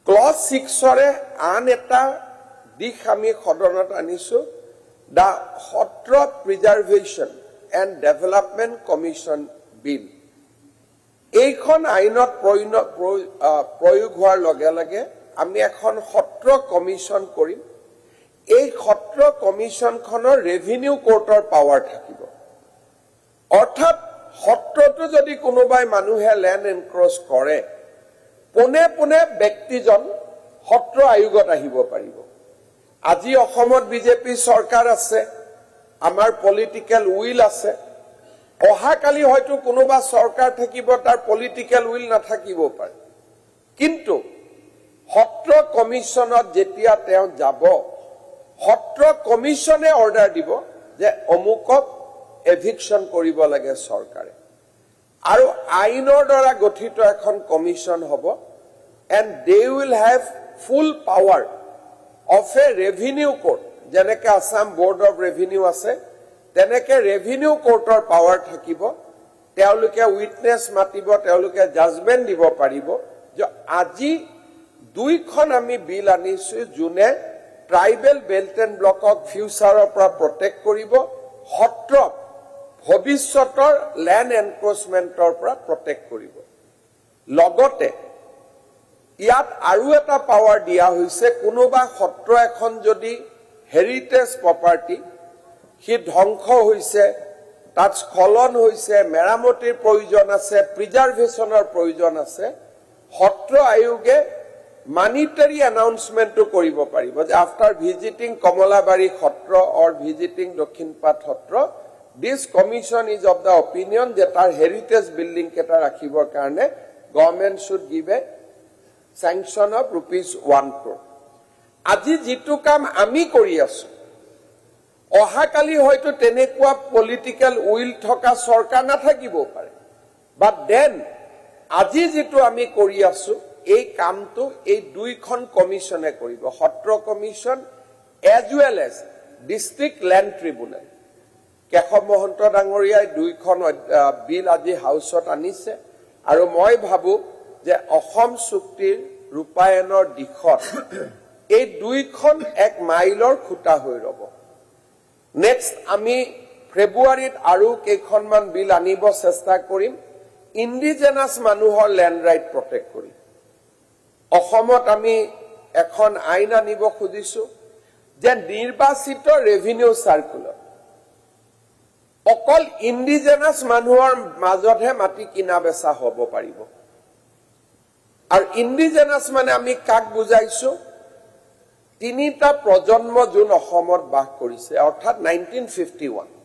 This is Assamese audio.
ক্লজ 6ৰে আন এটা দিশ আমি সদনত আনিছো দা সত্ৰ প্ৰিজাৰ্ভেশ্যন এণ্ড ডেভেলপমেণ্ট কমিশ্যন বিল এইখন আইনত প্ৰয়োগ হোৱাৰ লগে লগে আমি এখন সত্ৰ কমিশ্যন কৰিম এই সত্ৰ কমিশ্যনখনৰ ৰেভিনিউ কোৰ্টৰ পাৱাৰ থাকিব অৰ্থাৎ সত্ৰটো যদি কোনোবাই মানুহে ল্যান্ড এনক্ৰচ কৰে পোনে পোনে ব্যক্তিজন সত্ৰ আয়োগত আহিব পাৰিব আজি অসমত বিজেপি চৰকাৰ আছে আমাৰ পলিটিক্যাল উইল আছে অহাকালি হয়তো কোনোবা চৰকাৰ থাকিব তাৰ পলিটিক্যাল উইল নাথাকিব পাৰে কিন্তু সত্ৰ কমিশ্যনত যেতিয়া তেওঁ যাব সত্ৰ কমিশ্যনে অৰ্ডাৰ দিব যে অমুকক এভিকশন কৰিব লাগে চৰকাৰে আৰু আইনৰ দ্বাৰা গঠিত এখন কমিশ্যন হ'ব and they will have full power of a revenue court যেনেকে আসাম board of revenue আছে তেনেকে revenue courtৰ power থাকিব তেওঁলোকে উইটনেছ মাতিব তেওঁলোকে জাজমেন্ট দিব পাৰিব যে আজি দুইখন আমি বিল আনিছো জুনে ট্ৰাইবেল বেল্ট এণ্ড ব্লকক ফিউচাৰৰ পৰা প্ৰটেক্ট কৰিব সত্ৰ ভৱিষ্যতৰ ল্যান্ড এনক্ৰচমেন্টৰ পৰা প্ৰটেক্ট কৰিব লগতে ইয়াত আৰু এটা পাৱাৰ দিয়া হৈছে কোনোবা সত্ৰ এখন যদি হেৰিটেজ প্ৰপাৰ্টি হি ধ্বংস হৈছে তাত স্খলন হৈছে মেৰামতিৰ প্ৰয়োজন আছে প্ৰিজাৰ্ভেশ্যনৰ প্ৰয়োজন আছে সত্ৰ আয়োগে মানিটাৰী এনাউন্সমেন্টটো কৰিব পাৰিব যে after visiting Kamalabari Satra or visiting Dakshinpat Satra this commission is of the opinion that our heritage building keta rakhibor karone government should give a sanction of ₹1 crore aji jitu kam ami kori asu ohakali hoyto tenekua political will thoka sarkar na thakibo pare but then aji jitu ami kori asu ei kamtu ei duikhon commission e koribo Satra commission as well as district land tribunal Keshab Mahanta ডাঙৰীয়াই দুইখন বিল আজি হাউসত আনিছে আৰু মই ভাবো যে অসম চুক্তিৰ ৰূপায়নৰ দিশত এই দুইখন এক মাইলৰ খুঁটা হৈ ৰব নেক্সট আমি ফেব্ৰুৱাৰীত আৰু কেইখনমান বিল আনিব চেষ্টা কৰিম ইন্ডিজেনাস মানুহৰ ল্যান্ড ৰাইট প্ৰটেক্ট কৰি অসমত আমি এখন আইন আনিব খুজিছো যে নিৰ্বাচিত ৰেভিনিউ সাৰ্কুলাৰ অকল ইন্ডিজেনাস মানুহৰ মাজতহে মাটি কিনা বেচা হ'ব পাৰিব আৰু ইন্ডিজেনাস মানে আমি কাক বুজাইছো তিনিটা প্ৰজন্ম যোন অসমত বাস কৰিছে অৰ্থাৎ 1951